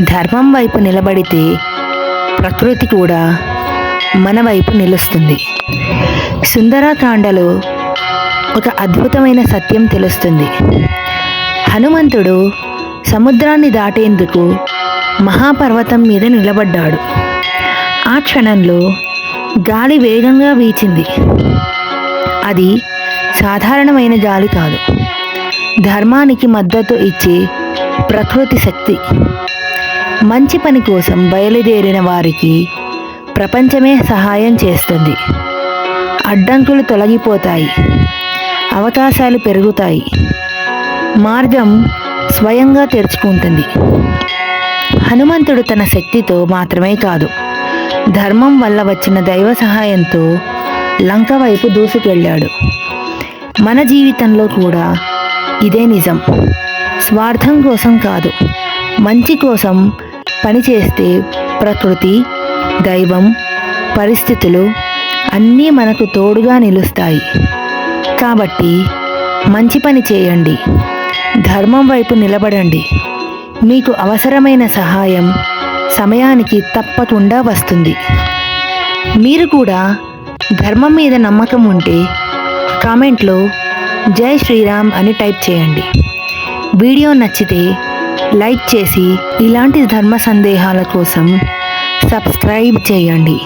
ధర్మం వైపు నిలబడితే ప్రకృతి కూడా మన వైపు నిలుస్తుంది. సుందరకాండలో ఒక అద్భుతమైన సత్యం తెలుస్తుంది. హనుమంతుడు సముద్రాన్ని దాటేందుకు మహాపర్వతం మీద నిలబడ్డాడు. ఆ క్షణంలో గాలి వేగంగా వీచింది. అది సాధారణమైన గాలి కాదు, ధర్మానికి మద్దతు ఇచ్చే ప్రకృతి శక్తి. మంచి పని కోసం బయలుదేరిన వారికి ప్రపంచమే సహాయం చేస్తుంది. అడ్డంకులు తొలగిపోతాయి, అవకాశాలు పెరుగుతాయి, మార్గం స్వయంగా తెరుచుకుంటుంది. హనుమంతుడు తన శక్తితో మాత్రమే కాదు, ధర్మం వల్ల వచ్చిన దైవ సహాయంతో లంక వైపు దూసుకెళ్ళాడు. మన జీవితంలో కూడా ఇదే నిజం. స్వార్థం కోసం కాదు, మంచి కోసం పనిచేస్తే ప్రకృతి, దైవం, పరిస్థితులు అన్నీ మనకు తోడుగా నిలుస్తాయి. కాబట్టి మంచి పని చేయండి, ధర్మం వైపు నిలబడండి. మీకు అవసరమైన సహాయం సమయానికి తప్పకుండా వస్తుంది. మీరు కూడా ధర్మం మీద నమ్మకం ఉంటే కామెంట్లో జై శ్రీరామ్ అని టైప్ చేయండి. వీడియో నచ్చితే లైక్ చేసి ఇలాంటి ధర్మ సందేహాల కోసం సబ్స్క్రైబ్ చేయండి.